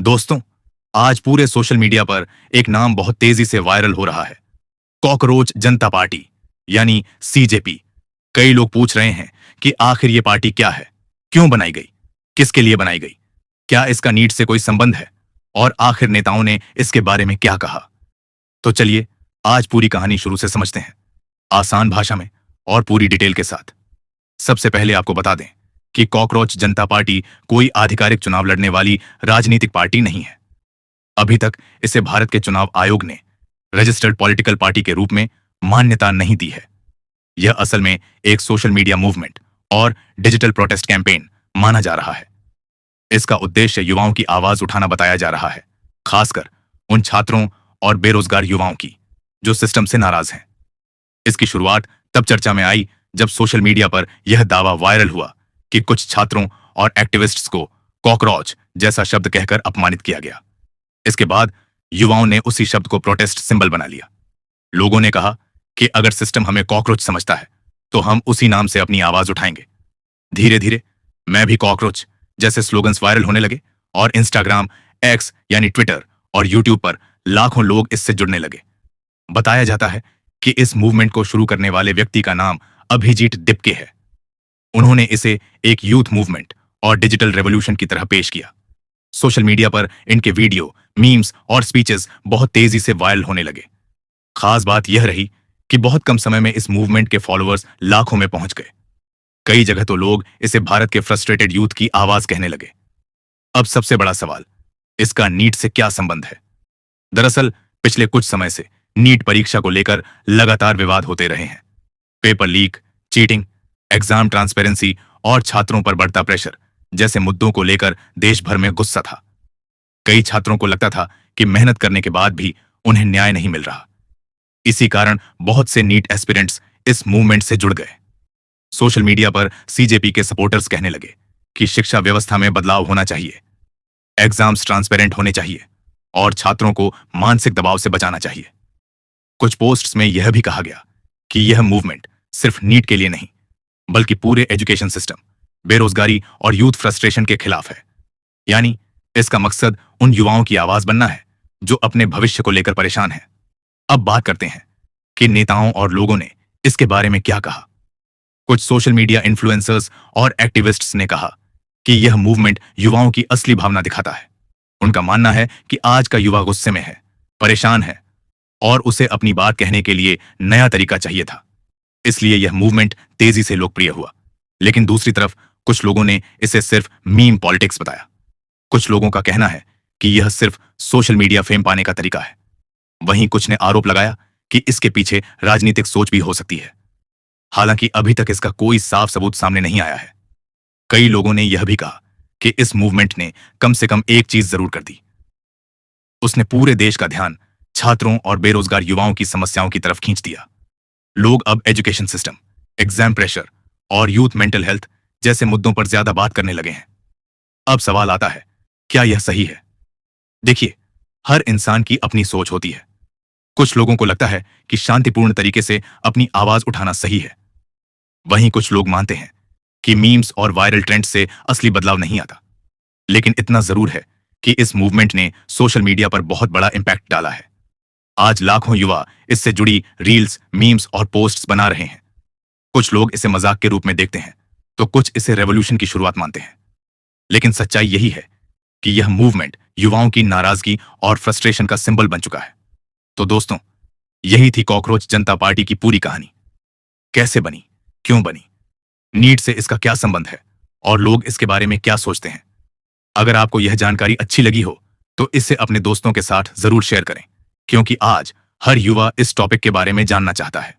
दोस्तों, आज पूरे सोशल मीडिया पर एक नाम बहुत तेजी से वायरल हो रहा है। कॉकरोच जनता पार्टी यानी सीजेपी। कई लोग पूछ रहे हैं कि आखिर ये पार्टी क्या है, क्यों बनाई गई, किसके लिए बनाई गई, क्या इसका नीट से कोई संबंध है और आखिर नेताओं ने इसके बारे में क्या कहा। तो चलिए आज पूरी कहानी शुरू से समझते हैं, आसान भाषा में और पूरी डिटेल के साथ। सबसे पहले आपको बता दें कि कॉकरोच जनता पार्टी कोई आधिकारिक चुनाव लड़ने वाली राजनीतिक पार्टी नहीं है। अभी तक इसे भारत के चुनाव आयोग ने रजिस्टर्ड पॉलिटिकल पार्टी के रूप में मान्यता नहीं दी है। यह असल में एक सोशल मीडिया मूवमेंट और डिजिटल प्रोटेस्ट कैंपेन माना जा रहा है। इसका उद्देश्य युवाओं की आवाज उठाना बताया जा रहा है, खासकर उन छात्रों और बेरोजगार युवाओं की जो सिस्टम से नाराज हैं। इसकी शुरुआत तब चर्चा में आई जब सोशल मीडिया पर यह दावा वायरल हुआ कि कुछ छात्रों और एक्टिविस्ट्स को कॉकरोच जैसा शब्द कहकर अपमानित किया गया। इसके बाद युवाओं ने उसी शब्द को प्रोटेस्ट सिंबल बना लिया। लोगों ने कहा कि अगर सिस्टम हमें कॉकरोच समझता है तो हम उसी नाम से अपनी आवाज उठाएंगे। धीरे धीरे मैं भी कॉकरोच जैसे स्लोगन्स वायरल होने लगे और इंस्टाग्राम, एक्स यानी ट्विटर और यूट्यूब पर लाखों लोग इससे जुड़ने लगे। बताया जाता है कि इस मूवमेंट को शुरू करने वाले व्यक्ति का नाम अभिजीत डिपके है। उन्होंने इसे एक यूथ मूवमेंट और डिजिटल रेवोल्यूशन की तरह पेश किया। सोशल मीडिया पर इनके वीडियो, मीम्स और स्पीचेस बहुत तेजी से वायरल होने लगे। खास बात यह रही कि बहुत कम समय में इस मूवमेंट के फॉलोअर्स लाखों में पहुंच गए। कई जगह तो लोग इसे भारत के फ्रस्ट्रेटेड यूथ की आवाज कहने लगे। अब सबसे बड़ा सवाल, इसका नीट से क्या संबंध है? दरअसल पिछले कुछ समय से नीट परीक्षा को लेकर लगातार विवाद होते रहे हैं। Paper leak, cheating, exam transparency और छात्रों पर बढ़ता प्रेशर जैसे मुद्दों को लेकर देश भर में गुस्सा था। कई छात्रों को लगता था कि मेहनत करने के बाद भी उन्हें न्याय नहीं मिल रहा। इसी कारण बहुत से नीट एस्पिरेंट्स इस मूवमेंट से जुड़ गए। सोशल मीडिया पर सीजेपी के सपोर्टर्स कहने लगे कि शिक्षा व्यवस्था में बदलाव होना चाहिए, एग्जाम्स ट्रांसपेरेंट होने चाहिए और छात्रों को मानसिक दबाव से बचाना चाहिए। कुछ पोस्ट्स में यह भी कहा गया कि यह मूवमेंट सिर्फ नीट के लिए नहीं बल्कि पूरे एजुकेशन सिस्टम, बेरोजगारी और यूथ फ्रस्ट्रेशन के खिलाफ है। यानी इसका मकसद उन युवाओं की आवाज बनना है जो अपने भविष्य को लेकर परेशान हैं। अब बात करते हैं कि नेताओं और लोगों ने इसके बारे में क्या कहा। कुछ सोशल मीडिया इन्फ्लुएंसर्स और एक्टिविस्ट्स ने कहा कि यह मूवमेंट युवाओं की असली भावना दिखाता है। उनका मानना है कि आज का युवा गुस्से में है, परेशान है और उसे अपनी बात कहने के लिए नया तरीका चाहिए था। इसलिए यह मूवमेंट तेजी से लोकप्रिय हुआ। लेकिन दूसरी तरफ कुछ लोगों ने इसे सिर्फ मीम पॉलिटिक्स बताया। कुछ लोगों का कहना है कि यह सिर्फ सोशल मीडिया फेम पाने का तरीका है। वहीं कुछ ने आरोप लगाया कि इसके पीछे राजनीतिक सोच भी हो सकती है। हालांकि अभी तक इसका कोई साफ सबूत सामने नहीं आया है। कई लोगों ने यह भी कहा कि इस मूवमेंट ने कम से कम एक चीज जरूर कर दी, उसने पूरे देश का ध्यान छात्रों और बेरोजगार युवाओं की समस्याओं की तरफ खींच दिया। लोग अब एजुकेशन सिस्टम, एग्जाम प्रेशर और यूथ मेंटल हेल्थ जैसे मुद्दों पर ज्यादा बात करने लगे हैं। अब सवाल आता है, क्या यह सही है? देखिए, हर इंसान की अपनी सोच होती है। कुछ लोगों को लगता है कि शांतिपूर्ण तरीके से अपनी आवाज उठाना सही है। वहीं कुछ लोग मानते हैं कि मीम्स और वायरल ट्रेंड से असली बदलाव नहीं आता। लेकिन इतना जरूर है कि इस मूवमेंट ने सोशल मीडिया पर बहुत बड़ा इंपैक्ट डाला है। आज लाखों युवा इससे जुड़ी रील्स, मीम्स और पोस्ट्स बना रहे हैं। कुछ लोग इसे मजाक के रूप में देखते हैं तो कुछ इसे रेवोल्यूशन की शुरुआत मानते हैं। लेकिन सच्चाई यही है कि यह मूवमेंट युवाओं की नाराजगी और फ्रस्ट्रेशन का सिंबल बन चुका है। तो दोस्तों, यही थी कॉकरोच जनता पार्टी की पूरी कहानी। कैसे बनी, क्यों बनी, नीट से इसका क्या संबंध है और लोग इसके बारे में क्या सोचते हैं। अगर आपको यह जानकारी अच्छी लगी हो तो इसे अपने दोस्तों के साथ जरूर शेयर करें, क्योंकि आज हर युवा इस टॉपिक के बारे में जानना चाहता है।